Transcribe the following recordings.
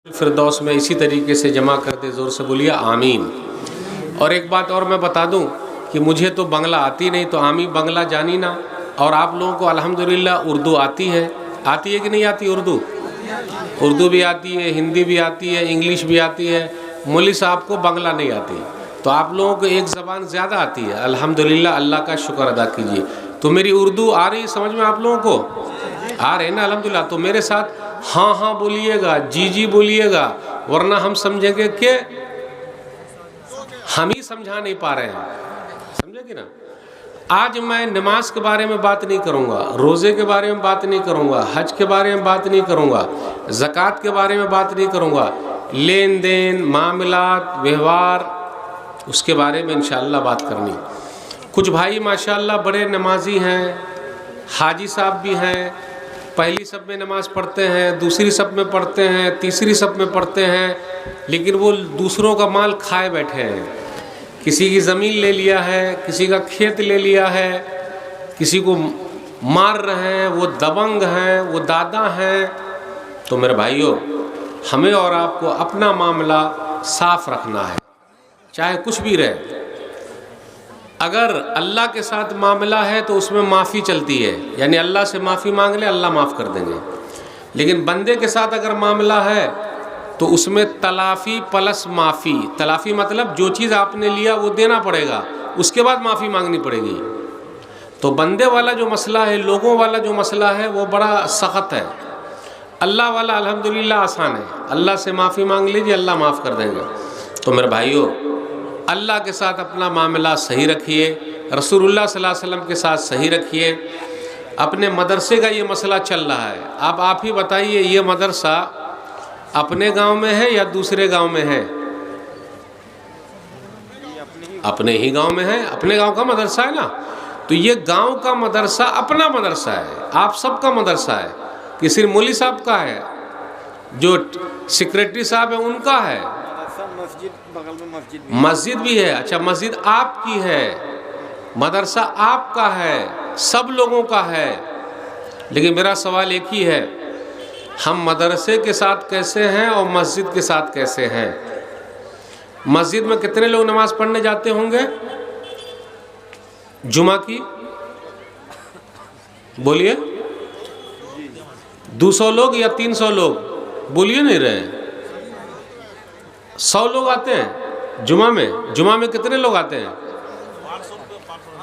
फिरदौस में इसी तरीके से जमा कर दे। ज़ोर से बोलिए आमीन। और एक बात और मैं बता दूं कि मुझे तो बांग्ला आती नहीं, तो आमी बांग्ला जानी ना। और आप लोगों को अल्हम्दुलिल्लाह उर्दू आती है कि नहीं आती? उर्दू भी आती है, हिंदी भी आती है, इंग्लिश भी आती है। मौलवी साहब को बांग्ला नहीं आती, तो आप लोगों को एक ज़बान ज़्यादा आती है। अल्हम्दुलिल्लाह, अल्लाह का शुक्र अदा कीजिए। तो मेरी उर्दू आ रही समझ में आप लोगों को? आ रहे ना अल्हम्दुलिल्लाह। तो मेरे साथ हाँ हाँ बोलिएगा, जी जी बोलिएगा, वरना हम समझेंगे कि हम ही समझा नहीं पा रहे हैं। समझेंगे ना? आज मैं नमाज के बारे में बात नहीं करूँगा, रोज़े के बारे में बात नहीं करूँगा, हज के बारे में बात नहीं करूँगा, ज़कात के बारे में बात नहीं करूँगा, लेन देन, मामलात, व्यवहार, उसके बारे में इंशाअल्लाह बात करनी। कुछ भाई माशाअल्लाह बड़े नमाजी हैं, हाजी साहब भी हैं, पहली सब में नमाज़ पढ़ते हैं, दूसरी सब में पढ़ते हैं, तीसरी सब में पढ़ते हैं, लेकिन वो दूसरों का माल खाए बैठे हैं। किसी की ज़मीन ले लिया है, किसी का खेत ले लिया है, किसी को मार रहे हैं, वो दबंग हैं, वो दादा हैं। तो मेरे भाइयों, हमें और आपको अपना मामला साफ रखना है, चाहे कुछ भी रहे। अगर अल्लाह के साथ मामला है तो उसमें माफ़ी चलती है, यानी अल्लाह से माफ़ी मांग ले, अल्लाह माफ़ कर देंगे। लेकिन बंदे के साथ अगर मामला है तो उसमें तलाफ़ी प्लस माफ़ी। तलाफ़ी मतलब जो चीज़ आपने लिया वो देना पड़ेगा, उसके बाद माफ़ी मांगनी पड़ेगी। तो बंदे वाला जो मसला है, लोगों वाला जो मसला है, वो बड़ा सख्त है। अल्लाह वाला अल्हम्दुलिल्लाह आसान है। अल्लाह से माफ़ी मांग लीजिए, अल्लाह माफ़ कर देंगे। तो मेरे भाइयों, अल्लाह के साथ अपना मामला सही रखिए, रसूलुल्लाह सल्लल्लाहु अलैहि वसल्लम के साथ सही रखिए। अपने मदरसे का ये मसला चल रहा है, अब आप ही बताइए, ये मदरसा अपने गांव में है या दूसरे गांव में है? अपने ही गांव में है, अपने गांव का मदरसा है ना। तो ये गांव का मदरसा अपना मदरसा है, आप सबका मदरसा है कि सिर्फ मौलवी साहब का है? जो सेक्रेटरी साहब है उनका है? मस्जिद बगल में मस्जिद भी है। अच्छा, मस्जिद आपकी है, मदरसा आपका है, सब लोगों का है। लेकिन मेरा सवाल एक ही है, हम मदरसे के साथ कैसे हैं और मस्जिद के साथ कैसे हैं? मस्जिद में कितने लोग नमाज पढ़ने जाते होंगे जुमा की? बोलिए, 200 लोग या 300 लोग? बोलिए नहीं रहे। 100 लोग आते हैं जुमा में। जुमा में कितने लोग आते हैं?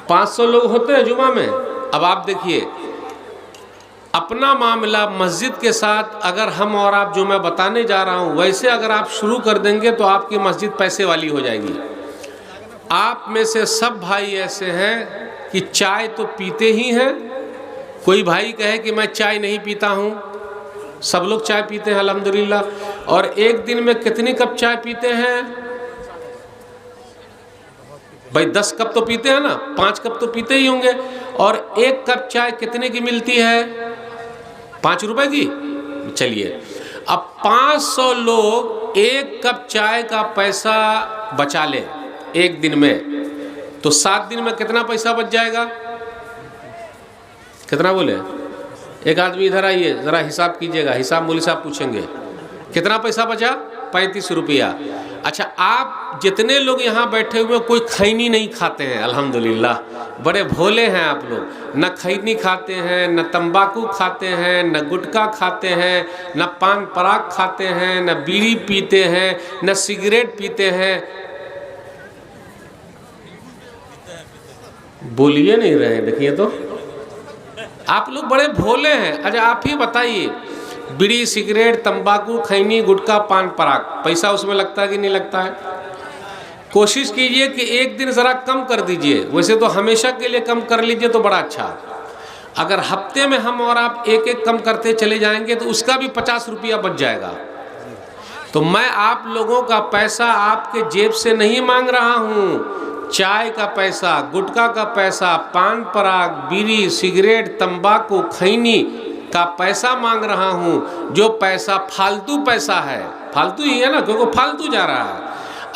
500 लोग होते हैं जुमा में। अब आप देखिए, अपना मामला मस्जिद के साथ अगर हम और आप, जो मैं बताने जा रहा हूँ, वैसे अगर आप शुरू कर देंगे तो आपकी मस्जिद पैसे वाली हो जाएगी। आप में से सब भाई ऐसे हैं कि चाय तो पीते ही हैं। कोई भाई कहे कि मैं चाय नहीं पीता हूँ, सब लोग चाय पीते हैं अल्हम्दुलिल्लाह। और एक दिन में कितनी कप चाय पीते हैं भाई? 10 कप तो पीते हैं ना, 5 कप तो पीते ही होंगे। और एक कप चाय कितने की मिलती है? 5 रुपए की। चलिए, अब 500 लोग एक कप चाय का पैसा बचा ले एक दिन में, तो 7 दिन में कितना पैसा बच जाएगा? कितना बोले? एक आदमी इधर आइए, ज़रा हिसाब कीजिएगा। हिसाब मौलवी साहब पूछेंगे, कितना पैसा बचा? 35 रुपया। अच्छा, आप जितने लोग यहाँ बैठे हुए, कोई खैनी नहीं खाते हैं अल्हम्दुलिल्लाह, बड़े भोले हैं आप लोग। न खैनी खाते हैं, न तंबाकू खाते हैं, न गुटखा खाते हैं, न पान पराग खाते हैं, न बीड़ी पीते हैं, न सिगरेट पीते हैं। बोलिए नहीं रहे, देखिए तो आप लोग बड़े भोले हैं। अच्छा, आप ही बताइए, बीड़ी, सिगरेट, तंबाकू, खैनी, गुटखा, पान पराग, पैसा उसमें लगता है कि नहीं लगता है? कोशिश कीजिए कि एक दिन ज़रा कम कर दीजिए। वैसे तो हमेशा के लिए कम कर लीजिए तो बड़ा अच्छा। अगर हफ्ते में हम और आप एक एक कम करते चले जाएंगे तो उसका भी 50 रुपया बच जाएगा। तो मैं आप लोगों का पैसा आपके जेब से नहीं मांग रहा हूँ। चाय का पैसा, गुटखा का पैसा, पान पराग, बीड़ी, सिगरेट, तंबाकू, खैनी का पैसा मांग रहा हूँ। जो पैसा फालतू पैसा है, फालतू ही है ना, क्योंकि फालतू जा रहा है।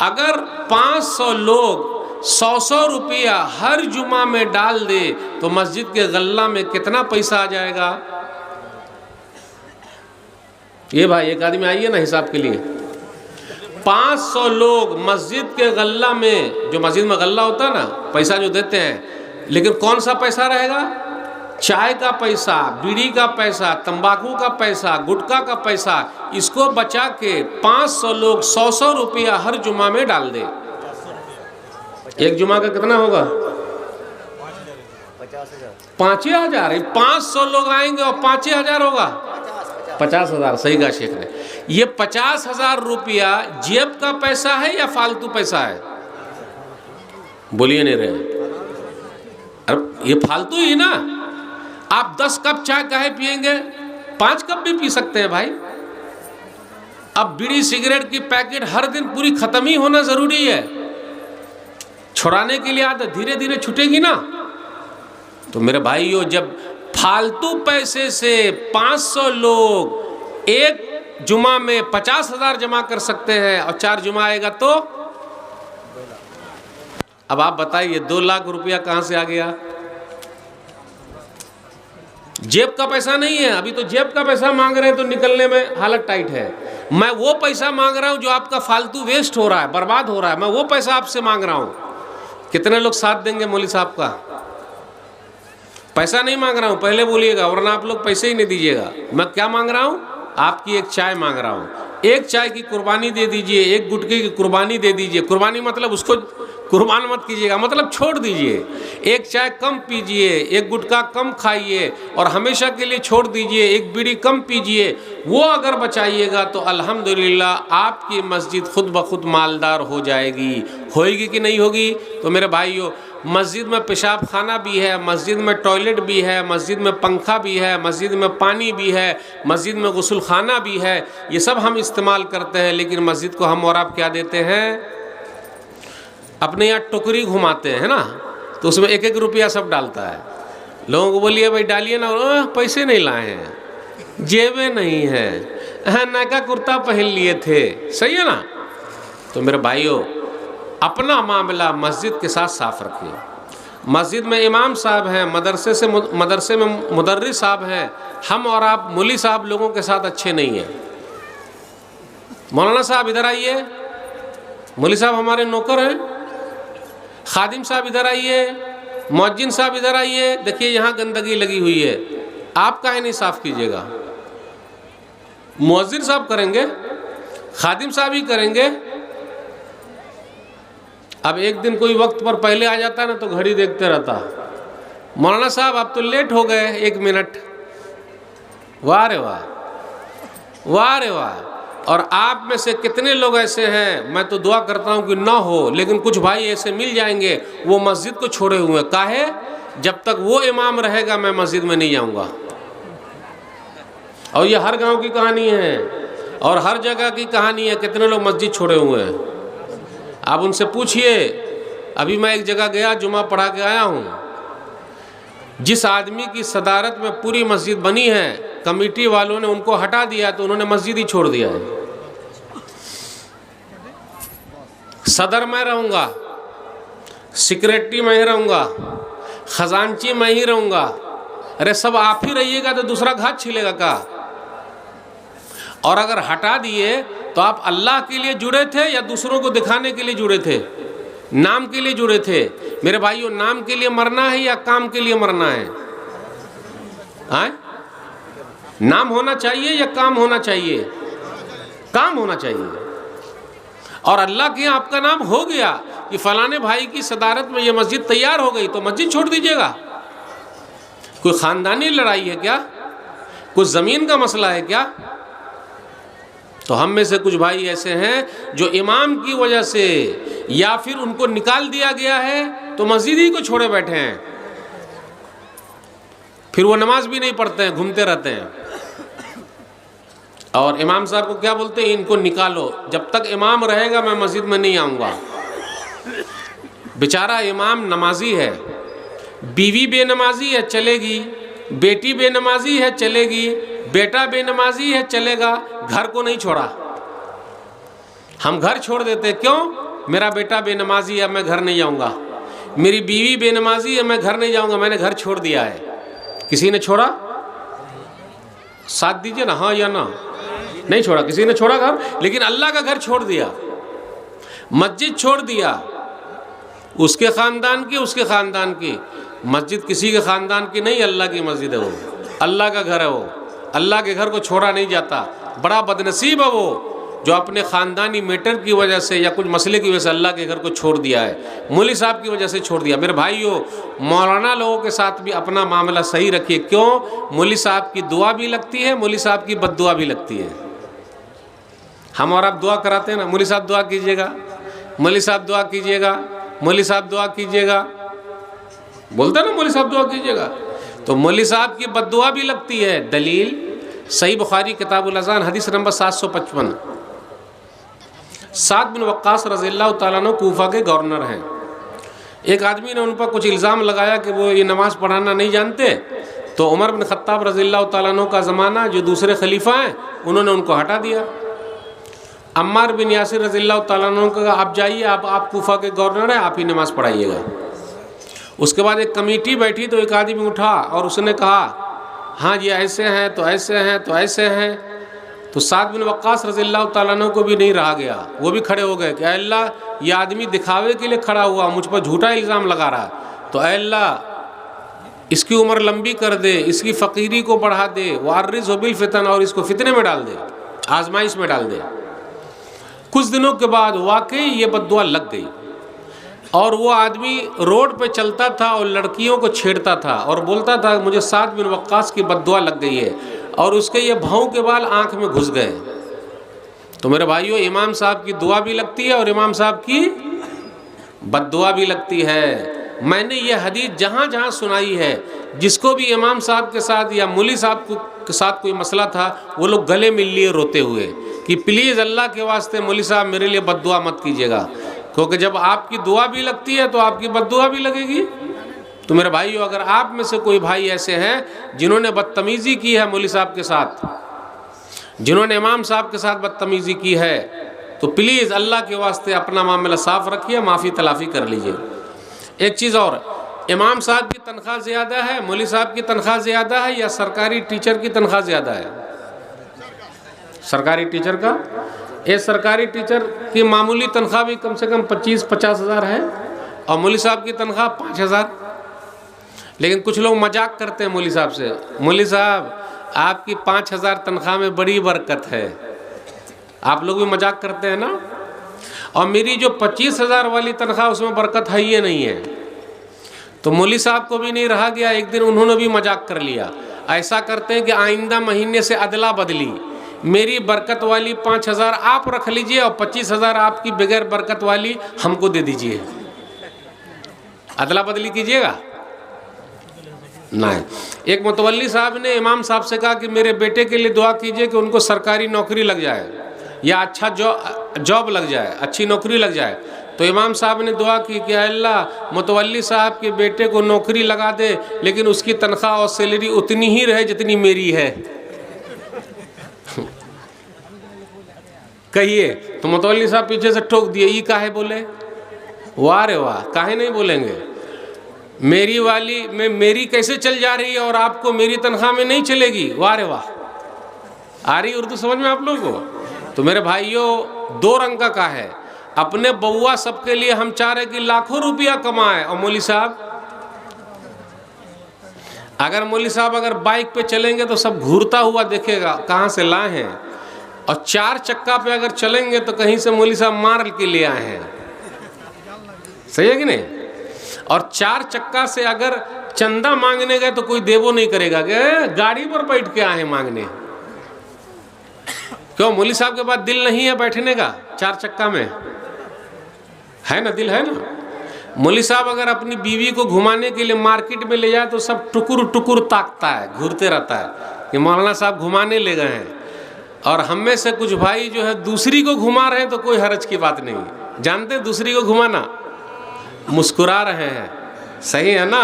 अगर 500 लोग 100 रुपया हर जुमा में डाल दे तो मस्जिद के गल्ला में कितना पैसा आ जाएगा? ये भाई एक आदमी आइए ना हिसाब के लिए। 500 लोग मस्जिद के गल्ला में, जो मस्जिद में गल्ला होता है ना, पैसा जो देते हैं, लेकिन कौन सा पैसा रहेगा? चाय का पैसा, बीड़ी का पैसा, तंबाकू का पैसा, गुटखा का पैसा, इसको बचा के 500 लोग 100 रुपया हर जुमा में डाल दे। एक जुमा का कितना होगा? 5,000। 500 लोग आएंगे और 5,000 होगा 50,000। सही कहा शेख ने। ये 50,000 रुपया जेब का पैसा है या फालतू पैसा है? बोलिए नहीं रहे। अरे ये फालतू ही ना। आप 10 कप चाय काहे पिएंगे? 5 कप भी पी सकते हैं भाई। अब बीड़ी सिगरेट की पैकेट हर दिन पूरी खत्म ही होना जरूरी है? छुड़ाने के लिए आदत धीरे धीरे छूटेगी ना। तो मेरे भाइयों, जब फालतू पैसे से 500 लोग एक जुमा में 50,000 जमा कर सकते हैं और 4 जुमा आएगा तो अब आप बताइए 2 लाख रुपया कहां से आ गया? जेब का पैसा नहीं है। अभी तो जेब का पैसा मांग रहे हैं तो निकलने में हालत टाइट है। मैं वो पैसा मांग रहा हूं जो आपका फालतू वेस्ट हो रहा है, बर्बाद हो रहा है। मैं वो पैसा आपसे मांग रहा हूं। कितने लोग साथ देंगे मौलवी साहब का? पैसा नहीं मांग रहा हूं, पहले बोलिएगा, वरना आप लोग पैसे ही नहीं दीजिएगा। मैं क्या मांग रहा हूं? आपकी एक चाय मांग रहा हूं। एक चाय की कुर्बानी दे दीजिए, एक गुटखे की कुर्बानी दे दीजिए। कुर्बानी मतलब उसको कुर्बान मत कीजिएगा, मतलब छोड़ दीजिए। एक चाय कम पीजिए, एक गुटखा कम खाइए और हमेशा के लिए छोड़ दीजिए। एक बीड़ी कम पीजिए। वो अगर बचाइएगा तो अल्हम्दुलिल्लाह आपकी मस्जिद खुद ब खुद मालदार हो जाएगी। होएगी कि नहीं होगी? तो मेरे भाइयों, मस्जिद में पेशाब खाना भी है, मस्जिद में टॉयलेट भी है, मस्जिद में पंखा भी है, मस्जिद में पानी भी है, मस्जिद में गुस्ल खाना भी है। ये सब हम इस्तेमाल करते हैं, लेकिन मस्जिद को हम और आप क्या देते हैं? अपने यहाँ टोकरी घुमाते हैं ना, तो उसमें 1-1 रुपया सब डालता है। लोगों को बोलिए भाई डालिए ना, पैसे नहीं लाए हैं, जेबें नहीं है, नया कुर्ता पहन लिए थे। सही है ना? तो मेरे भाइयों, अपना मामला मस्जिद के साथ साफ रखिए। मस्जिद में इमाम साहब हैं, मदरसे में मुदर्रिस साहब हैं। हम और आप मौलवी साहब लोगों के साथ अच्छे नहीं हैं। मौलाना साहब इधर आइए, मौलवी साहब हमारे नौकर हैं। खादिम साहब इधर आइए, मुअज्जिन साहब इधर आइए। देखिए यहाँ गंदगी लगी हुई है, आप काहे नहीं साफ कीजिएगा? मुअज्जिन साहब करेंगे, खादिम साहब ही करेंगे। अब एक दिन कोई वक्त पर पहले आ जाता है ना तो घड़ी देखते रहता, मौलाना साहब आप तो लेट हो गए 1 मिनट। वाह रे वाह, वाह रे वाह। और आप में से कितने लोग ऐसे हैं, मैं तो दुआ करता हूं कि ना हो, लेकिन कुछ भाई ऐसे मिल जाएंगे, वो मस्जिद को छोड़े हुए। काहे? जब तक वो इमाम रहेगा मैं मस्जिद में नहीं जाऊंगा। और ये हर गांव की कहानी है और हर जगह की कहानी है। कितने लोग मस्जिद छोड़े हुए हैं, आप उनसे पूछिए। अभी मैं एक जगह गया, जुमा पढ़ा के आया हूँ। जिस आदमी की सदारत में पूरी मस्जिद बनी है, कमेटी वालों ने उनको हटा दिया तो उन्होंने मस्जिद ही छोड़ दिया है। सदर मैं रहूँगा, सेक्रेटरी मैं ही रहूँगा, खजांची मैं ही रहूँगा। अरे सब आप ही रहिएगा तो दूसरा घात छिलेगा का? और अगर हटा दिए तो आप अल्लाह के लिए जुड़े थे या दूसरों को दिखाने के लिए जुड़े थे? नाम के लिए जुड़े थे। मेरे भाइयों, नाम के लिए मरना है या काम के लिए मरना है? आए? नाम होना चाहिए या काम होना चाहिए? काम होना चाहिए। और अल्लाह के यहाँ आपका नाम हो गया कि फलाने भाई की सदारत में ये मस्जिद तैयार हो गई, तो मस्जिद छोड़ दीजिएगा? कोई खानदानी लड़ाई है क्या? कुछ ज़मीन का मसला है क्या? तो हम में से कुछ भाई ऐसे हैं जो इमाम की वजह से या फिर उनको निकाल दिया गया है तो मस्जिद ही को छोड़े बैठे हैं। फिर वो नमाज भी नहीं पढ़ते हैं, घूमते रहते हैं। और इमाम साहब को क्या बोलते हैं? इनको निकालो, जब तक इमाम रहेगा मैं मस्जिद में नहीं आऊँगा। बेचारा इमाम नमाजी है, बीवी बेनमाजी है चलेगी, बेटी बेनमाजी है चलेगी, बेटा बेनमाजी है चलेगा, घर को नहीं छोड़ा। हम घर छोड़ देते, क्यों? मेरा बेटा बेनमाजी है, मैं घर नहीं जाऊँगा। मेरी बीवी बेनमाजी है, मैं घर नहीं जाऊँगा, मैंने घर छोड़ दिया है। किसी ने छोड़ा? साथ दीजिए ना, हाँ या ना? नहीं छोड़ा, किसी ने छोड़ा घर, लेकिन अल्लाह का घर छोड़ दिया, मस्जिद छोड़ दिया, उसके ख़ानदान की, उसके ख़ानदान की मस्जिद, किसी के ख़ानदान की नहीं, अल्लाह की मस्जिद है वो, अल्लाह का घर है वो, अल्लाह के घर को छोड़ा नहीं जाता। बड़ा बदनसीब है वो जो अपने ख़ानदानी मैटर की वजह से या कुछ मसले की वजह से अल्लाह के घर को छोड़ दिया है, मौलवी साहब की वजह से छोड़ दिया। मेरे भाइयों, मौलाना लोगों के साथ भी अपना मामला सही रखिए। क्यों? मौलवी साहब की दुआ भी लगती है, मौलवी साहब की बद्दुआ भी लगती है। हम और आप दुआ कराते हैं ना, मौलवी साहब दुआ कीजिएगा, मौलवी साहब दुआ कीजिएगा, मौलवी साहब दुआ कीजिएगा, बोलते ना मौलवी साहब दुआ कीजिएगा, तो मौलवी साहब की बद्दुआ भी लगती है। दलील सही बुखारी किताबुल अज़ान हदीस नंबर 755। साद बिन वक्कास रज़ियल्लाहु ताला अन्हु कूफा के गवर्नर हैं। एक आदमी ने उन पर कुछ इल्ज़ाम लगाया कि वो ये नमाज़ पढ़ाना नहीं जानते, तो उमर बिन ख़त्ताब रज़ियल्लाहु ताला अन्हु का ज़माना, जो दूसरे खलीफा हैं, उन्होंने उनको हटा दिया। अम्मार बिन यासिर रज़ियल्लाहु ताला अन्हु को कहा, आप जाइए, आप कूफा के गवर्नर हैं, आप ही नमाज़ पढ़ाइएगा। उसके बाद एक कमेटी बैठी तो एक आदमी उठा और उसने कहा, हाँ ये ऐसे हैं तो ऐसे हैं तो ऐसे हैं। तो साद बिन वक्कास रज़ियल्लाहु ताला अन्हु को भी नहीं रहा गया, वो भी खड़े हो गए कि अल्लाह, ये आदमी दिखावे के लिए खड़ा हुआ, मुझ पर झूठा इल्ज़ाम लगा रहा है, तो अल्लाह इसकी उम्र लंबी कर दे, इसकी फ़कीरी को बढ़ा दे, वारिज़हु बिल फितन, और इसको फितने में डाल दे, आजमाइश में डाल दे। कुछ दिनों के बाद वाकई ये बद्दुआ लग गई और वो आदमी रोड पे चलता था और लड़कियों को छेड़ता था और बोलता था, मुझे साद बिन वक्कास की बद्दुआ लग गई है, और उसके ये भाव के बाल आँख में घुस गए। तो मेरे भाइयों, इमाम साहब की दुआ भी लगती है और इमाम साहब की बद्दुआ भी लगती है। मैंने ये हदीस जहाँ जहाँ सुनाई है, जिसको भी इमाम साहब के साथ या मौलवी साहब के साथ कोई मसला था, वो लोग गले मिल लिए रोते हुए कि प्लीज़ अल्लाह के वास्ते मौलवी साहब मेरे लिए बद्दुआ मत कीजिएगा, क्योंकि जब आपकी दुआ भी लगती है तो आपकी बद्दुआ भी लगेगी। तो मेरे भाइयों, अगर आप में से कोई भाई ऐसे हैं जिन्होंने बदतमीज़ी की है मौलवी साहब के साथ, जिन्होंने इमाम साहब के साथ बदतमीज़ी की है, तो प्लीज़ अल्लाह के वास्ते अपना मामला साफ़ रखिए, माफ़ी तलाफ़ी कर लीजिए। एक चीज़ और, इमाम साहब की तनख्वाह ज़्यादा है, मौलवी साहब की तनख्वाह ज़्यादा है, या सरकारी टीचर की तनख्वाह ज़्यादा है? सरकारी टीचर का, ये सरकारी टीचर की मामूली तनख्वाह भी कम से कम 25-50 हज़ार है और मौलवी साहब की तनख्वाह 5,000। लेकिन कुछ लोग मजाक करते हैं मौलवी साहब से, मौलवी साहब आपकी 5,000 तनख्वाह में बड़ी बरकत है। आप लोग भी मजाक करते हैं ना, और मेरी जो 25,000 वाली तनख्वाह उसमें बरकत है ही नहीं है। तो मौलवी साहब को भी नहीं रहा गया, एक दिन उन्होंने भी मजाक कर लिया। ऐसा करते हैं कि आइंदा महीने से अदला बदली, मेरी बरकत वाली 5,000 आप रख लीजिए और 25,000 आपकी बगैर बरकत वाली हमको दे दीजिए। अदला बदली कीजिएगा नहीं। एक मुतवल्ली साहब ने इमाम साहब से कहा कि मेरे बेटे के लिए दुआ कीजिए कि उनको सरकारी नौकरी लग जाए या अच्छा जॉब लग जाए, अच्छी नौकरी लग जाए। तो इमाम साहब ने दुआ की कि अल्लाह मुतवल्ली साहब के बेटे को नौकरी लगा दे, लेकिन उसकी तनख्वाह और सैलरी उतनी ही रहे जितनी मेरी है। कहिए, तो मुतवल्ली साहब पीछे से ठोक दिए, ये काहे बोले? वाह रे वाह, काहे नहीं बोलेंगे? मेरी वाली में मेरी कैसे चल जा रही है और आपको मेरी तनख्वाह में नहीं चलेगी? वाह रे वाह। आ रही उर्दू समझ में आप लोगों को? तो मेरे भाइयों, दो रंग का है। अपने बउआ सबके लिए हम चाह रहे कि लाखों रुपया कमाए, और मौलवी साहब, अगर मौलवी साहब अगर बाइक पे चलेंगे तो सब घूरता हुआ देखेगा कहाँ से लाए हैं, और 4 चक्का पे अगर चलेंगे तो कहीं से मौलवी साहब मार के ले आए हैं। सही है कि नहीं? और 4 चक्का से अगर चंदा मांगने गए तो कोई देवो नहीं करेगा कि गाड़ी पर बैठ के आए मांगने। क्यों? मौलवी साहब के पास दिल नहीं है बैठने का 4 चक्का में, है ना? दिल है ना? मौलवी साहब अगर अपनी बीवी को घुमाने के लिए मार्केट में ले जाए तो सब टुकुर टुकुर ताकता है, घूरते रहता है कि मौलाना साहब घुमाने ले गए हैं। और हम में से कुछ भाई जो है दूसरी को घुमा रहे हैं तो कोई हरज की बात नहीं। जानते हैं दूसरी को घुमाना? मुस्कुरा रहे हैं, सही है ना?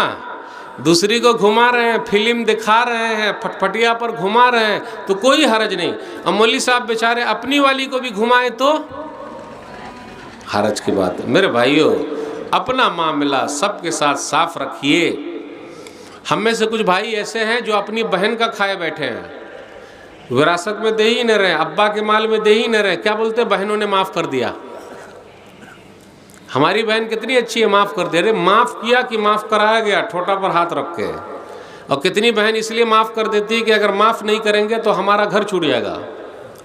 दूसरी को घुमा रहे हैं, फिल्म दिखा रहे हैं, फटफटिया पर घुमा रहे हैं तो कोई हरज नहीं। और मौलवी साहब बेचारे अपनी वाली को भी घुमाए तो हरज की बात है। मेरे भाइयों, अपना मामला सबके साथ साफ रखिए। हम में से कुछ भाई ऐसे हैं जो अपनी बहन का खाए बैठे हैं, विरासत में दे ही न रहे, अब्बा के माल में दे ही न रहे, क्या बोलते बहनों ने माफ़ कर दिया। हमारी बहन कितनी अच्छी है, माफ़ कर दे। अरे माफ़ किया कि माफ़ कराया गया, ठोटा पर हाथ रख के। और कितनी बहन इसलिए माफ़ कर देती है कि अगर माफ़ नहीं करेंगे तो हमारा घर छूट जाएगा,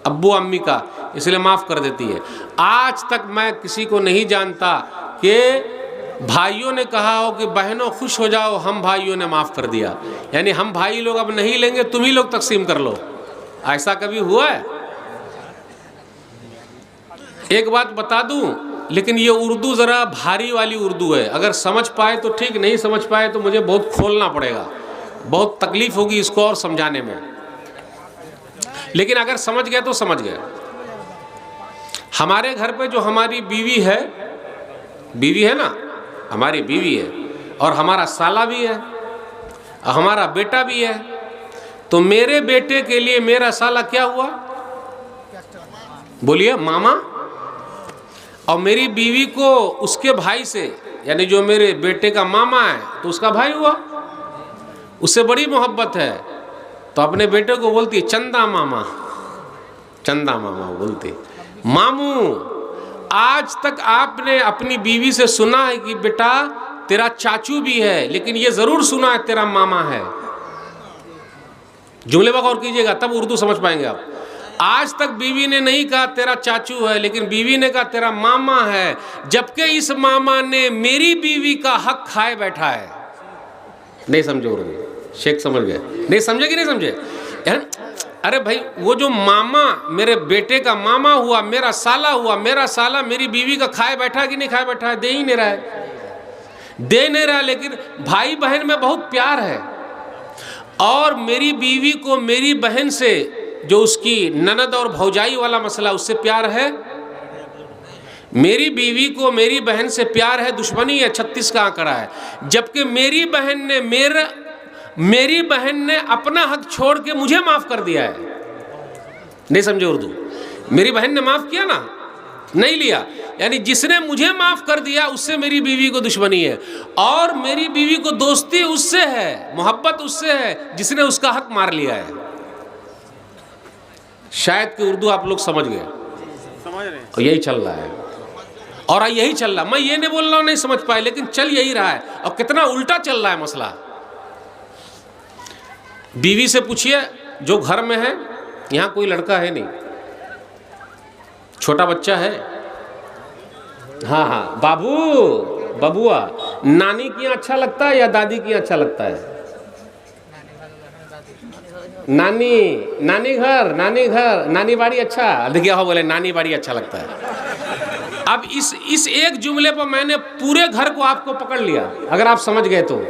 अब्बू अम्मी का, इसलिए माफ़ कर देती है। आज तक मैं किसी को नहीं जानता कि भाइयों ने कहा हो कि बहनों खुश हो जाओ, हम भाइयों ने माफ़ कर दिया, यानी हम भाई लोग अब नहीं लेंगे, तुम ही लोग तकसीम कर लो। ऐसा कभी हुआ है? एक बात बता दूं, लेकिन ये उर्दू ज़रा भारी वाली उर्दू है, अगर समझ पाए तो ठीक, नहीं समझ पाए तो मुझे बहुत खोलना पड़ेगा, बहुत तकलीफ होगी इसको और समझाने में। लेकिन अगर समझ गए तो समझ गए। हमारे घर पे जो हमारी बीवी है, बीवी है ना, हमारी बीवी है, और हमारा साला भी है, और हमारा बेटा भी है। तो मेरे बेटे के लिए मेरा साला क्या हुआ? बोलिए मामा। और मेरी बीवी को उसके भाई से, यानी जो मेरे बेटे का मामा है, तो उसका भाई हुआ, उससे बड़ी मोहब्बत है, तो अपने बेटे को बोलती है चंदा मामा, चंदा मामा बोलती, मामू। आज तक आपने अपनी बीवी से सुना है कि बेटा तेरा चाचू भी है, लेकिन ये ज़रूर सुना है तेरा मामा है। जुमले पर गौर कीजिएगा, तब उर्दू समझ पाएंगे आप। आज तक बीवी ने नहीं कहा तेरा चाचू है, लेकिन बीवी ने कहा तेरा मामा है, जबकि इस मामा ने मेरी बीवी का हक खाए बैठा है। नहीं समझे उर्दू? शेख समझ गए? नहीं समझे कि नहीं समझे? अरे भाई, वो जो मामा मेरे बेटे का मामा हुआ, मेरा साला हुआ, मेरा साला मेरी बीवी का खाए बैठा कि नहीं खाए बैठा है? दे ही नहीं रहा है, दे नहीं रहा। लेकिन भाई बहन में बहुत प्यार है, और मेरी बीवी को मेरी बहन से, जो उसकी ननद और भौजाई वाला मसला, उससे प्यार है। मेरी बीवी को मेरी बहन से प्यार है, दुश्मनी है 36 का आंकड़ा है। जबकि मेरी बहन ने अपना हक छोड़ के मुझे माफ़ कर दिया है। नहीं समझे उर्दू? मेरी बहन ने माफ़ किया ना, नहीं लिया, यानी जिसने मुझे माफ़ कर दिया उससे मेरी बीवी को दुश्मनी है, और मेरी बीवी को दोस्ती उससे है, मोहब्बत उससे है जिसने उसका हक मार लिया है। शायद कि उर्दू आप लोग समझ गए, समझ रहे हैं। और यही चल रहा है, और यही चल रहा। मैं ये नहीं बोल रहा हूँ नहीं समझ पाए, लेकिन चल यही रहा है। और कितना उल्टा चल रहा है मसला। बीवी से पूछिए जो घर में है, यहाँ कोई लड़का है नहीं, छोटा बच्चा है, हाँ हाँ, बाबू बबुआ, नानी की यहाँ अच्छा लगता है या दादी की यहाँ अच्छा लगता है? नानी घर, नानी बाड़ी अच्छा। देखिए हो बोले नानी बाड़ी अच्छा लगता है। अब इस एक जुमले पर मैंने पूरे घर को आपको पकड़ लिया, अगर आप समझ गए तो।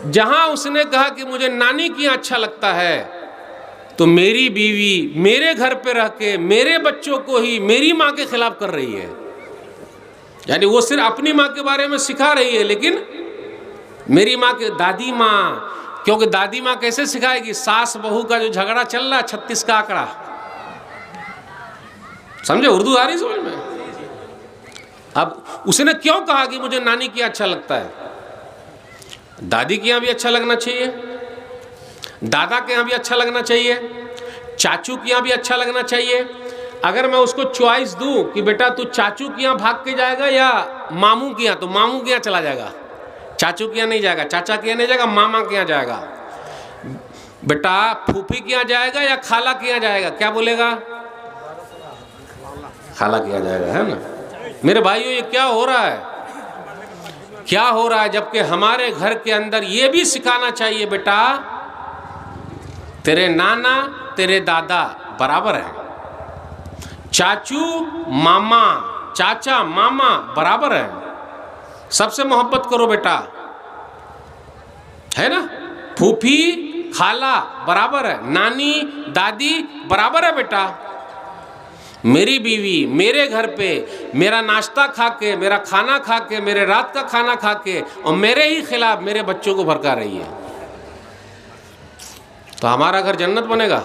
जहां उसने कहा कि मुझे नानी की यहाँ अच्छा लगता है, तो मेरी बीवी मेरे घर पे रह के मेरे बच्चों को ही मेरी माँ के खिलाफ कर रही है। यानी वो सिर्फ अपनी माँ के बारे में सिखा रही है, लेकिन मेरी माँ के, दादी माँ, क्योंकि दादी माँ कैसे सिखाएगी? सास बहू का जो झगड़ा चल रहा है 36 का आंकड़ा, समझे? उर्दू आ रही समझ में? अब उसने क्यों कहा कि मुझे नानी की अच्छा लगता है? दादी के यहाँ भी अच्छा लगना चाहिए, दादा के यहाँ भी अच्छा लगना चाहिए, चाचू के यहाँ भी अच्छा लगना चाहिए। अगर मैं उसको चॉइस दूं कि बेटा तू चाचू के यहाँ भाग के जाएगा या मामू के यहाँ, तो मामू के यहाँ चला जाएगा, चाचू के यहाँ नहीं जाएगा, चाचा के यहाँ नहीं जाएगा, मामा के यहाँ जाएगा। बेटा फूफी के यहाँ जाएगा या खाला के यहाँ जाएगा, क्या बोलेगा? खाला के यहाँ जाएगा, है ना? मेरे भाइयों, ये क्या हो रहा है? क्या हो रहा है? जबकि हमारे घर के अंदर ये भी सिखाना चाहिए, बेटा तेरे नाना तेरे दादा बराबर है, चाचू मामा, चाचा मामा बराबर है, सबसे मोहब्बत करो बेटा, है ना? फूफी खाला बराबर है, नानी दादी बराबर है बेटा। मेरी बीवी मेरे घर पे मेरा नाश्ता खा के, मेरा खाना खा के, मेरे रात का खाना खा के, और मेरे ही खिलाफ मेरे बच्चों को भड़का रही है, तो हमारा घर जन्नत बनेगा?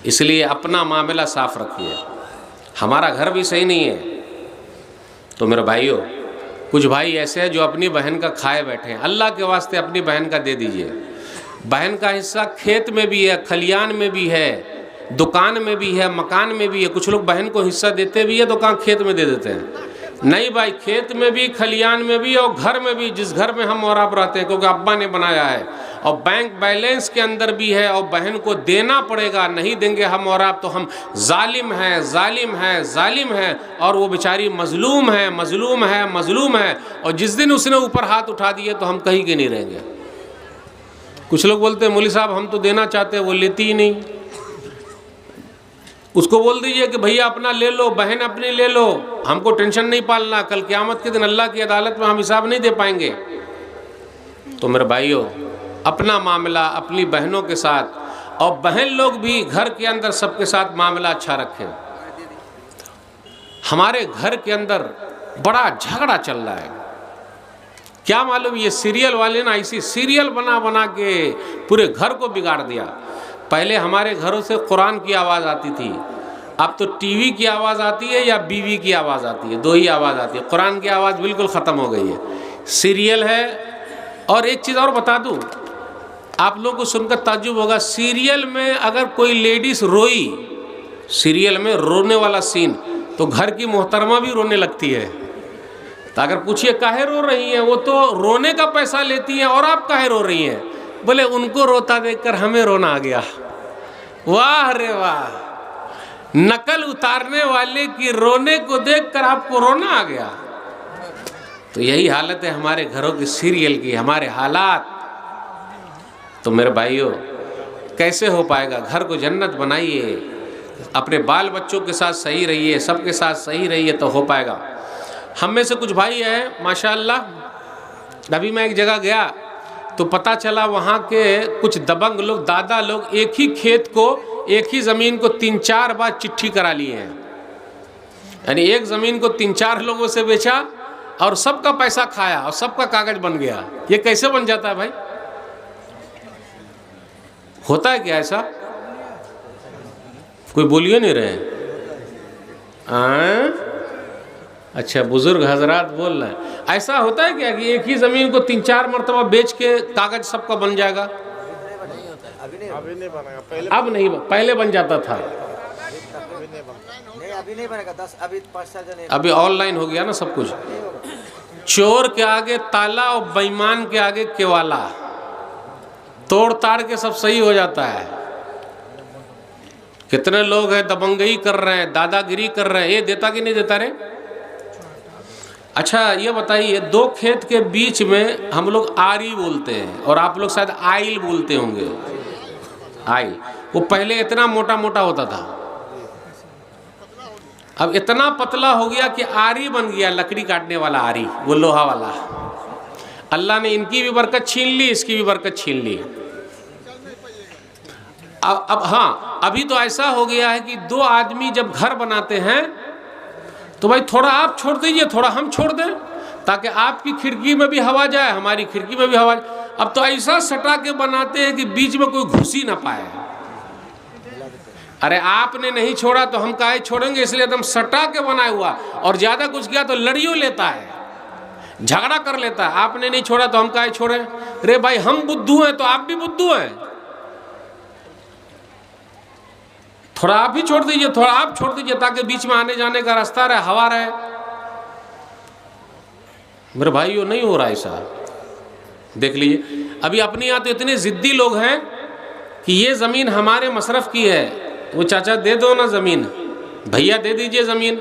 इसलिए अपना मामला साफ रखिए। हमारा घर भी सही नहीं है तो मेरे भाइयों, कुछ भाई ऐसे हैं जो अपनी बहन का खाए बैठे हैं। अल्लाह के वास्ते अपनी बहन का दे दीजिए। बहन का हिस्सा खेत में भी है, खलियान में भी है, दुकान में भी है, मकान में भी है। कुछ लोग बहन को हिस्सा देते भी है तो कहाँ खेत में दे देते हैं। नहीं भाई, खेत में भी, खलियान में भी और घर में भी, जिस घर में हम और आप रहते हैं, क्योंकि अब्बा ने बनाया है, और बैंक बैलेंस के अंदर भी है, और बहन को देना पड़ेगा। नहीं देंगे हम और आप तो हम जालिम हैं, जालिम हैं, जालिम हैं, और वो बेचारी मजलूम है, मजलूम है, मजलूम है। और जिस दिन उसने ऊपर हाथ उठा दिए तो हम कहीं के नहीं रहेंगे। कुछ लोग बोलते हैं मौलवी साहब हम तो देना चाहते हैं, वो लेती ही नहीं। उसको बोल दीजिए कि भैया अपना ले लो, बहन अपनी ले लो, हमको टेंशन नहीं पालना, कल क़यामत के दिन अल्लाह की अदालत में हम हिसाब नहीं दे पाएंगे। तो मेरे भाइयों, अपना मामला अपनी बहनों के साथ, और बहन लोग भी घर के अंदर सबके साथ मामला अच्छा रखें। हमारे घर के अंदर बड़ा झगड़ा चल रहा है, क्या मालूम ये सीरियल वाले ना ऐसी सीरियल बना बना के पूरे घर को बिगाड़ दिया। पहले हमारे घरों से कुरान की आवाज़ आती थी, अब तो टीवी की आवाज़ आती है या बीवी की आवाज़ आती है, दो ही आवाज़ आती है। कुरान की आवाज़ बिल्कुल ख़त्म हो गई है, सीरियल है। और एक चीज़ और बता दूँ, आप लोगों को सुनकर ताज्जुब होगा, सीरियल में अगर कोई लेडीज़ रोई, सीरियल में रोने वाला सीन, तो घर की मोहतरमा भी रोने लगती है। तो अगर पूछिए काहे रो रही हैं, वो तो रोने का पैसा लेती हैं, और आप काहे रो रही हैं? बोले उनको रोता देखकर हमें रोना आ गया। वाह रे वाह, नकल उतारने वाले की रोने को देखकर आपको रोना आ गया। तो यही हालत है हमारे घरों की सीरियल की, हमारे हालात। तो मेरे भाइयों, कैसे हो पाएगा? घर को जन्नत बनाइए, अपने बाल बच्चों के साथ सही रहिए, सबके साथ सही रहिए तो हो पाएगा। हम में से कुछ भाई हैं माशाअल्लाह, अभी मैं एक जगह गया तो पता चला वहाँ के कुछ दबंग लोग, दादा लोग, एक ही खेत को, एक ही ज़मीन को 3-4 बार चिट्ठी करा लिए हैं। यानी एक ज़मीन को 3-4 लोगों से बेचा और सबका पैसा खाया और सबका कागज बन गया। ये कैसे बन जाता है भाई? होता है क्या ऐसा? कोई बोलिए नहीं रहे। अच्छा, बुजुर्ग हजरात बोल रहे हैं, ऐसा होता है क्या कि एक ही ज़मीन को 3-4 मरतबा बेच के कागज सबका बन जाएगा? अभी नहीं बनेगा, पहले अब नहीं, पहले बन जाता था, अभी नहीं बनेगा। 10 अभी 5 साल नहीं, अभी ऑनलाइन हो गया ना सब कुछ। चोर के आगे ताला और बेईमान के आगे केवाला, तोड़ ताड़ के सब सही हो जाता है। कितने लोग हैं दबंगई कर रहे हैं, दादागिरी कर रहे हैं, ये देता कि नहीं देता रे? अच्छा ये बताइए, 2 खेत के बीच में हम लोग आरी बोलते हैं और आप लोग शायद आइल बोलते होंगे। आइल वो पहले इतना मोटा मोटा होता था, अब इतना पतला हो गया कि आरी बन गया, लकड़ी काटने वाला आरी, वो लोहा वाला। अल्लाह ने इनकी भी बरकत छीन ली, इसकी भी बरकत छीन ली। अब हाँ, अभी तो ऐसा हो गया है कि 2 आदमी जब घर बनाते हैं तो भाई थोड़ा आप छोड़ दीजिए, थोड़ा हम छोड़ दें, ताकि आपकी खिड़की में भी हवा जाए, हमारी खिड़की में भी हवा जाए। अब तो ऐसा सटा के बनाते हैं कि बीच में कोई घुस ही ना पाए। अरे आपने नहीं छोड़ा तो हम काहे छोड़ेंगे, इसलिए एकदम सटा के बनाया हुआ। और ज़्यादा कुछ किया तो लड़ियों लेता है, झगड़ा कर लेता है। आपने नहीं छोड़ा तो हम काहे छोड़े? अरे भाई हम बुद्धू हैं तो आप भी बुद्धू हैं, थोड़ा आप ही छोड़ दीजिए, थोड़ा आप छोड़ दीजिए, ताकि बीच में आने जाने का रास्ता रहे, हवा रहे। मेरे भाइयों नहीं हो रहा ऐसा। देख लीजिए, अभी अपने यहाँ तो इतने जिद्दी लोग हैं कि ये ज़मीन हमारे मसरफ की है, वो चाचा दे दो ना ज़मीन, भैया दे दीजिए ज़मीन,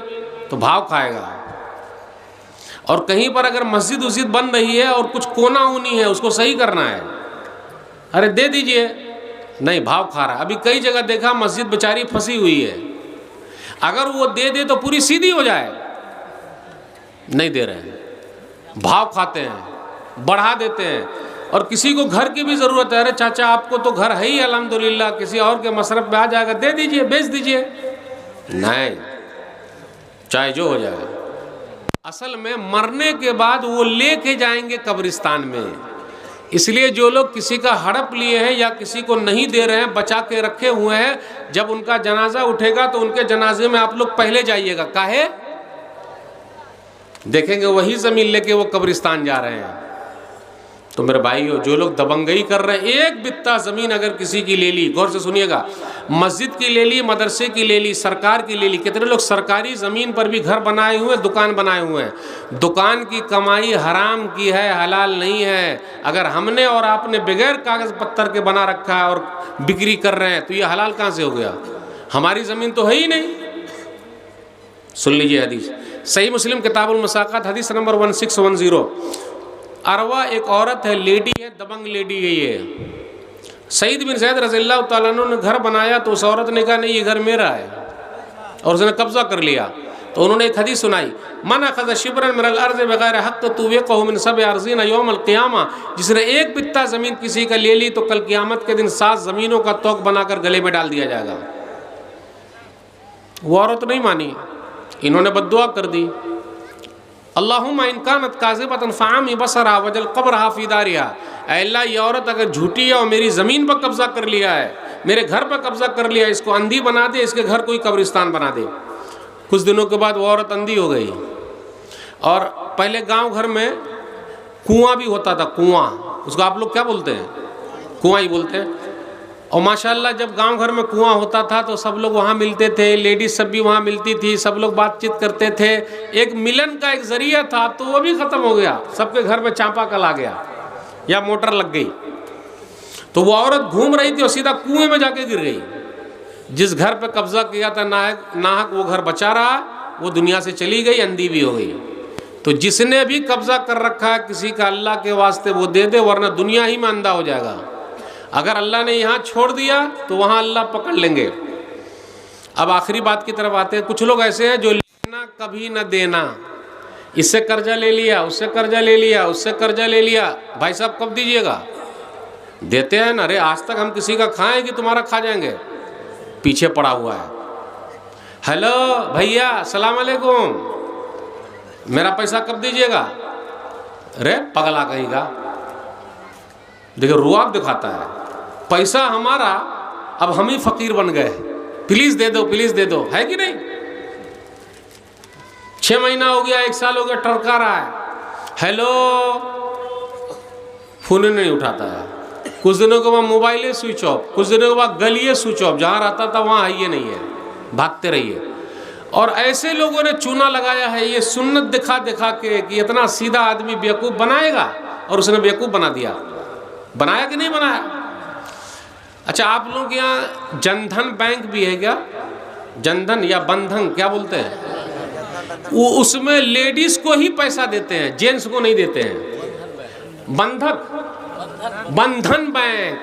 तो भाव खाएगा। और कहीं पर अगर मस्जिद उस्जिद बन रही है और कुछ कोना ऊनी है, उसको सही करना है, अरे दे दीजिए, नहीं भाव खा रहा। अभी कई जगह देखा मस्जिद बेचारी फंसी हुई है, अगर वो दे दे तो पूरी सीधी हो जाए, नहीं दे रहे हैं, भाव खाते हैं, बढ़ा देते हैं। और किसी को घर की भी ज़रूरत है, अरे चाचा आपको तो घर है ही अल्हम्दुलिल्लाह, किसी और के मसरफ में आ जाएगा, दे दीजिए, बेच दीजिए, नहीं, चाहे जो हो जाए। असल में मरने के बाद वो लेके जाएंगे कब्रिस्तान में। इसलिए जो लोग किसी का हड़प लिए हैं या किसी को नहीं दे रहे हैं, बचा के रखे हुए हैं, जब उनका जनाजा उठेगा तो उनके जनाजे में आप लोग पहले जाइएगा। काहे? देखेंगे वही ज़मीन लेके वो कब्रिस्तान जा रहे हैं। तो मेरे भाइयों, जो लोग दबंगई कर रहे हैं, एक बित्ता ज़मीन अगर किसी की ले ली, गौर से सुनिएगा, मस्जिद की ले ली, मदरसे की ले ली, सरकार की ले ली, कितने लोग सरकारी ज़मीन पर भी घर बनाए हुए, दुकान बनाए हुए हैं। दुकान की कमाई हराम की है, हलाल नहीं है। अगर हमने और आपने बगैर कागज़ पत्थर के बना रखा है और बिक्री कर रहे हैं, तो ये हलाल कहाँ से हो गया? हमारी ज़मीन तो है ही नहीं। सुन लीजिए हदीस, सही मुस्लिम किताबुल मसाक़ात, हदीस नंबर 1610। अरवा एक औरत है, लेडी है, दबंग लेडी है ये। सईद बिन ज़ैद रज़ियल्लाहु ताला अन्हु ने घर बनाया तो उस औरत ने कहा नहीं, ये घर मेरा है, और उसने कब्ज़ा कर लिया। तो उन्होंने एक हदीस सुनाई, मन अख़ज़ शिब्रन मिनल अर्ज़ बग़ैर हक़्क़ तुव्विक़हु मिन सब'i अर्ज़ीन यौमल क़ियामा। जिसने एक बित्ता ज़मीन किसी का ले ली तो कल क़ियामत के दिन 7 ज़मीनों का तोक़ बनाकर गले में डाल दिया जाएगा। वो औरत नहीं मानी, इन्होंने बद्दुआ कर दी, अल्लाहुम्मा इन कानत काज़िबतन फ़अमी बसरहा वजल क़ब्रहा फ़ी दारिहा। ऐ अल्लाह, ये औरत अगर झूठी है और मेरी ज़मीन पर कब्ज़ा कर लिया है, मेरे घर पर कब्ज़ा कर लिया, इसको अंधी बना दे, इसके घर कोई कब्रिस्तान बना दे। कुछ दिनों के बाद वो औरत अंधी हो गई। और पहले गांव घर में कुआं भी होता था, कुआं, उसको आप लोग क्या बोलते हैं? कुआं ही बोलते हैं। और माशाल्लाह जब गांव घर में कुआं होता था तो सब लोग वहाँ मिलते थे, लेडीज़ सब भी वहाँ मिलती थी, सब लोग बातचीत करते थे, एक मिलन का एक ज़रिया था। तो वो भी ख़त्म हो गया, सबके घर में चांपाकल आ गया या मोटर लग गई। तो वो औरत घूम रही थी और सीधा कुएं में जाके गिर गई। जिस घर पे कब्ज़ा किया था नाहक, वो घर बचा रहा, वो दुनिया से चली गई, अंधी भी हो गई। तो जिसने भी कब्ज़ा कर रखा है किसी का, अल्लाह के वास्ते वो दे दे, वरना दुनिया ही में अंधा हो जाएगा। अगर अल्लाह ने यहाँ छोड़ दिया तो वहाँ अल्लाह पकड़ लेंगे। अब आखिरी बात की तरफ आते हैं। कुछ लोग ऐसे हैं जो लेना कभी न देना, इससे कर्जा ले लिया, उससे कर्जा ले लिया, उससे कर्जा ले लिया, भाई साहब कब दीजिएगा? देते हैं ना, अरे आज तक हम किसी का खाएं कि तुम्हारा खा जाएंगे, पीछे पड़ा हुआ है। हेलो भैया, अस्सलाम वालेकुम, मेरा पैसा कब दीजिएगा? अरे पगला कहीं का, देखो रुआब दिखाता है। पैसा हमारा, अब हम ही फकीर बन गए, प्लीज दे दो, प्लीज दे दो, है कि नहीं? 6 महीना हो गया, 1 साल हो गया, टरका रहा है, हेलो, फोन नहीं उठाता है। कुछ दिनों के बाद मोबाइल स्विच ऑफ, कुछ दिनों के बाद गलिए स्विच ऑफ, जहाँ रहता था वहाँ आइए नहीं है, भागते रहिए। और ऐसे लोगों ने चूना लगाया है ये सुन्नत दिखा दिखा के कि इतना सीधा आदमी बेवकूफ़ बनाएगा, और उसने बेवकूफ़ बना दिया। बनाया कि नहीं बनाया? अच्छा, आप लोग के यहाँ जनधन बैंक भी है क्या? जनधन या बंधन क्या बोलते हैं? वो उसमें लेडीज को ही पैसा देते हैं, जेंट्स को नहीं देते हैं। बंधन बैंक।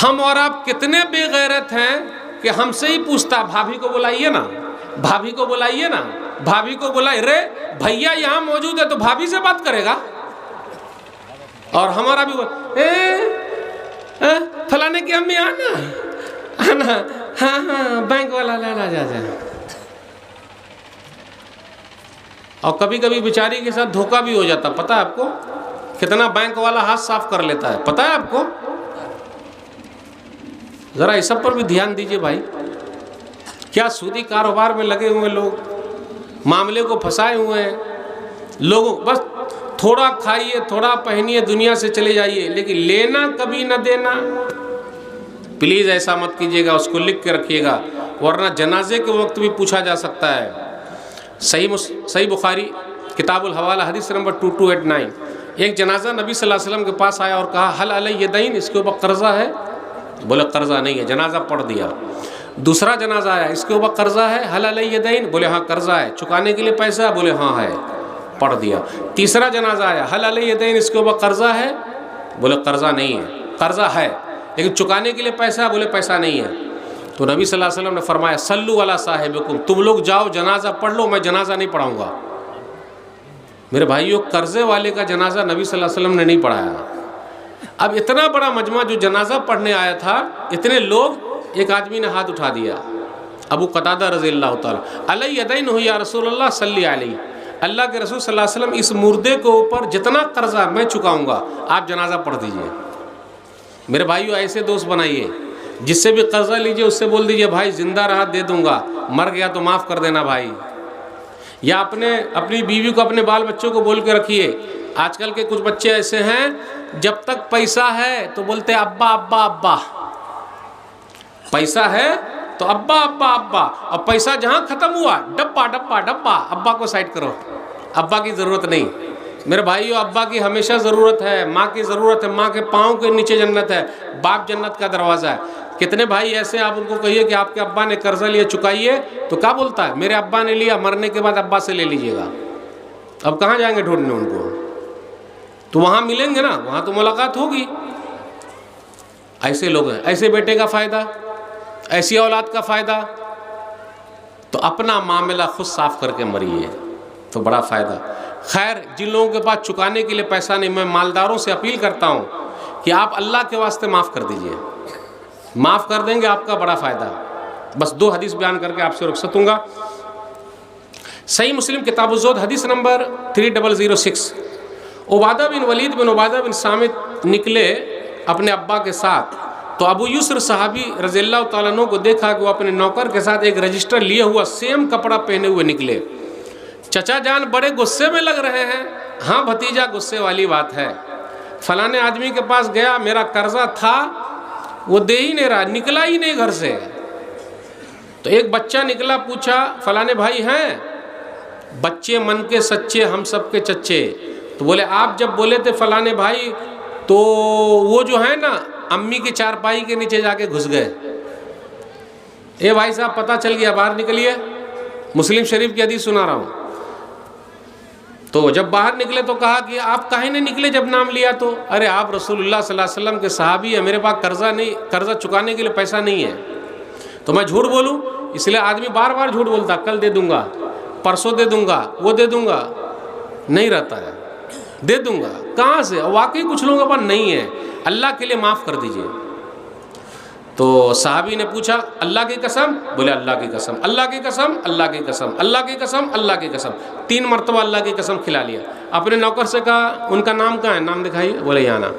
हम और आप कितने बेगैरत हैं कि हमसे ही पूछता, भाभी को बुलाइए ना, भाभी को बुलाइए ना, भाभी को बुलाइए। रे भैया यहाँ मौजूद है तो भाभी से बात करेगा। और हमारा भी फलाने की अम्मी आना आना, हाँ हाँ बैंक वाला लाना जा। और कभी कभी बेचारी के साथ धोखा भी हो जाता, पता है आपको? कितना बैंक वाला हाथ साफ कर लेता है, पता है आपको? जरा इस सब पर भी ध्यान दीजिए भाई। क्या सूदी कारोबार में लगे हुए लोग, मामले को फंसाए हुए हैं लोग। बस थोड़ा खाइए, थोड़ा पहनिए, दुनिया से चले जाइए, लेकिन लेना कभी न देना। प्लीज़ ऐसा मत कीजिएगा, उसको लिख के रखिएगा, वरना जनाजे के वक्त भी पूछा जा सकता है। सही बुखारी किताबुल हवाला हदीस नंबर 2289। एक जनाजा नबी सल्लल्लाहु अलैहि वसल्लम के पास आया और कहा, हल अलैहि दैन, इसके ऊपर कर्जा है? बोले कर्जा नहीं है, जनाजा पढ़ दिया। दूसरा जनाजा आया, इसके ऊपर कर्जा है? हल अलैहि दैन, बोले हाँ कर्जा है। चुकाने के लिए पैसा? बोले हाँ है, पढ़ दिया। तीसरा जनाजा आया, हल अलैहि दैन, इसके ऊपर कर्जा है? बोले कर्जा नहीं है, कर्जा है लेकिन चुकाने के लिए पैसा? बोले पैसा नहीं है। तो नबी सल्लल्लाहु अलैहि वसल्लम ने फरमाया, सल्लु अला साहिबिकुम, तुम लोग जाओ जनाजा पढ़ लो, मैं जनाजा नहीं पढ़ाऊंगा। मेरे भाइयों, कर्जे वाले का जनाजा नबी सल्लल्लाहु अलैहि वसल्लम ने नहीं पढ़ाया। अब इतना बड़ा मजमा जो जनाजा पढ़ने आया था, इतने लोग, एक आदमी ने हाथ उठा दिया, अबू कतादा रज़ियल्लाहु ताला, अलैहि दैन हो या रसूलल्लाह सल्ली अलैहि, अल्लाह के रसूल सल्लल्लाहु अलैहि वसल्लम, इस मुर्दे के ऊपर जितना कर्जा मैं चुकाऊंगा, आप जनाजा पढ़ दीजिए। मेरे भाइयों, ऐसे दोस्त बनाइए, जिससे भी कर्जा लीजिए उससे बोल दीजिए, भाई जिंदा रहा दे दूंगा, मर गया तो माफ़ कर देना भाई। या अपनी बीवी को, अपने बाल बच्चों को बोल के रखिए, आजकल के कुछ बच्चे ऐसे हैं, जब तक पैसा है तो बोलते अब्बा अब्बा अब्बा, पैसा है तो अब्बा अब्बा अब्बा, और पैसा जहाँ खत्म हुआ डब्बा डब्बा डब्बा, अब्बा को साइड करो, अब्बा की ज़रूरत नहीं। मेरे भाइयों, अब्बा की हमेशा ज़रूरत है, माँ की ज़रूरत है, माँ के पाँव के नीचे जन्नत है, बाप जन्नत का दरवाज़ा है। कितने भाई ऐसे आप उनको कहिए कि आपके अब्बा ने कर्जा लिया चुकाइए, तो क्या बोलता है, मेरे अब्बा ने लिया, मरने के बाद अब्बा से ले लीजिएगा। अब कहाँ जाएंगे ढूंढने उनको, तो वहाँ मिलेंगे ना, वहाँ तो मुलाकात होगी। ऐसे लोग हैं, ऐसे बेटे का फ़ायदा, ऐसी औलाद का फ़ायदा। तो अपना मामला खुद साफ करके मरिए तो बड़ा फ़ायदा। खैर, जिन लोगों के पास चुकाने के लिए पैसा नहीं, मैं मालदारों से अपील करता हूँ कि आप अल्लाह के वास्ते माफ़ कर दीजिए, माफ़ कर देंगे आपका बड़ा फ़ायदा। बस 2 हदीस बयान करके आपसे रुखसत दूंगा। सही मुस्लिम किताबुज़्ज़ुहद हदीस नंबर 3006, उबादा बिन वलीद बिन उबादा बिन सामित निकले अपने अब्बा के साथ, तो अबू युस्र सहाबी रज़ियल्लाहु ताला अन्हु को देखा कि वो अपने नौकर के साथ एक रजिस्टर लिए हुआ सेम कपड़ा पहने हुए निकले। चचा जान बड़े गुस्से में लग रहे हैं। हाँ भतीजा, गुस्से वाली बात है, फलाने आदमी के पास गया, मेरा कर्जा था, वो दे ही नहीं रहा, निकला ही नहीं घर से। तो एक बच्चा निकला, पूछा फलाने भाई हैं? बच्चे मन के सच्चे, हम सब के चच्चे। तो बोले आप जब बोले थे फलाने भाई, तो वो जो है ना अम्मी के चारपाई के नीचे जाके घुस गए। ए भाई साहब, पता चल गया, बाहर निकलिए, मुस्लिम शरीफ की हदीस सुना रहा हूँ। तो जब बाहर निकले तो कहा कि आप काहे नहीं निकले जब नाम लिया तो? अरे आप रसूलुल्लाह सल्लल्लाहु अलैहि वसल्लम के सहाबी है, मेरे पास कर्जा नहीं, कर्जा चुकाने के लिए पैसा नहीं है। तो मैं झूठ बोलूँ? इसलिए आदमी बार बार झूठ बोलता, कल दे दूंगा, परसों दे दूंगा, वो दे दूंगा, नहीं रहता है, दे दूंगा कहाँ से? वाकई कुछ लोगों के पास नहीं है। अल्लाह के लिए माफ़ कर दीजिए। तो साहबी ने पूछा अल्लाह की कसम? बोले अल्लाह की कसम, अल्लाह की कसम, अल्लाह की कसम, अल्लाह की कसम, अल्लाह की कसम। 3 मरतबा अल्लाह की कसम खिला लिया। अपने नौकर से कहा उनका नाम कहाँ है, नाम दिखाइए। बोले यहाँ ना।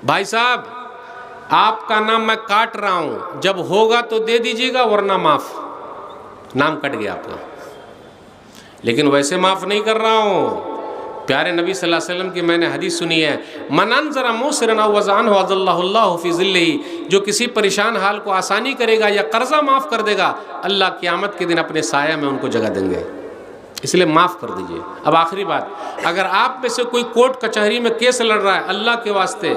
भाई साहब, आपका नाम मैं काट रहा हूँ, जब होगा तो दे दीजिएगा, वरना माफ़। नाम कट गया आपका, लेकिन वैसे माफ़ नहीं कर रहा हूँ। प्यारे नबी सल्लल्लाहु अलैहि वसल्लम की मैंने हदीस सुनी है, मन ज़रा मुसिरन वज़ान अज़ल्लहुल्लाहु फ़ी ज़िल्लिही, जो किसी परेशान हाल को आसानी करेगा या कर्जा माफ़ कर देगा, अल्लाह क़यामत के दिन अपने साया में उनको जगह देंगे। इसलिए माफ़ कर दीजिए। अब आखिरी बात, अगर आप में से कोई कोर्ट कचहरी में केस लड़ रहा है, अल्लाह के वास्ते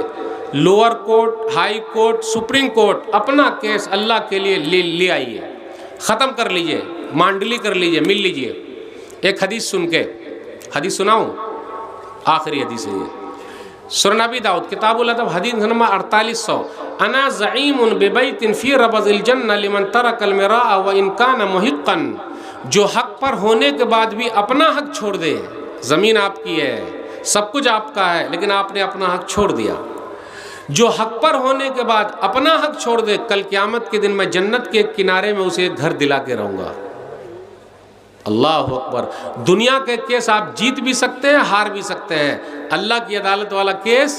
lower court, high court, supreme court, अपना केस अल्लाह के लिए ले आइए, ख़त्म कर लीजिए, मांडली कर लीजिए, मिल लीजिए। एक हदीस सुन के, हदीस सुनाऊँ, आखिरी हदीस है ये, सुनन नबी दाऊद किताबुल अदब हदीस नंबर 4800, अना ज़ईमुन बिबैतिन फ़ी रबज़िल जन्नह लिमन तरकल मिराअ व इन कान मुहिक़्क़न, जो हक पर होने के बाद भी अपना हक छोड़ दे। ज़मीन आपकी है, सब कुछ आपका है, लेकिन आपने अपना हक छोड़ दिया। जो हक पर होने के बाद अपना हक छोड़ दे, कल क़यामत के दिन मैं जन्नत के किनारे में उसे एक घर दिला के रहूँगा। अल्लाह अकबर। दुनिया के केस आप जीत भी सकते हैं, हार भी सकते हैं। अल्लाह की अदालत वाला केस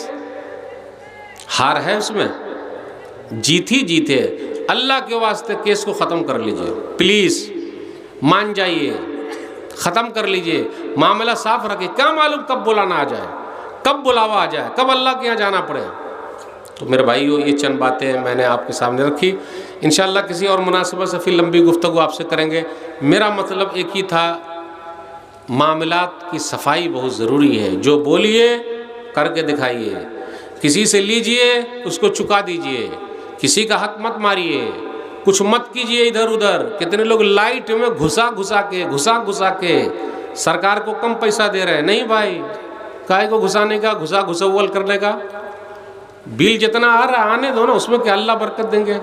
हार है, उसमें जीत ही जीत है। अल्लाह के वास्ते केस को ख़त्म कर लीजिए, प्लीज़ मान जाइए, ख़त्म कर लीजिए, मामला साफ रखिए। क्या मालूम कब बुलाना आ जाए, कब बुलावा आ जाए, कब अल्लाह के यहाँ जाना पड़े। तो मेरे भाइयों, ये चंद बातें मैंने आपके सामने रखी। इंशाअल्लाह किसी और मुनासिबत से फिर लंबी गुफ्तगू आपसे करेंगे। मेरा मतलब एक ही था, मामलात की सफाई बहुत ज़रूरी है। जो बोलिए करके दिखाइए, किसी से लीजिए उसको चुका दीजिए, किसी का हक मत मारिए, कुछ मत कीजिए इधर उधर। कितने लोग लाइट में घुसा घुसा के सरकार को कम पैसा दे रहे हैं। नहीं भाई, काहे को घुसाने का, घुसौल करने का? बिल जितना आ रहा आने दो ना, उसमें क्या अल्लाह बरकत देंगे।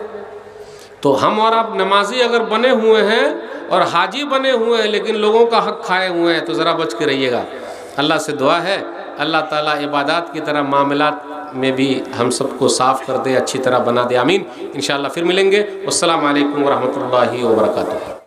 तो हम और आप नमाजी अगर बने हुए हैं और हाजी बने हुए हैं, लेकिन लोगों का हक खाए हुए हैं, तो ज़रा बच के रहिएगा। अल्लाह से दुआ है अल्लाह ताला इबादत की तरह मामलात में भी हम सबको साफ़ कर दे, अच्छी तरह बना दे। आमीन। इंशाअल्लाह फिर मिलेंगे। अस्सलामु अलैकुम व रहमतुल्लाहि व बरकातुहू।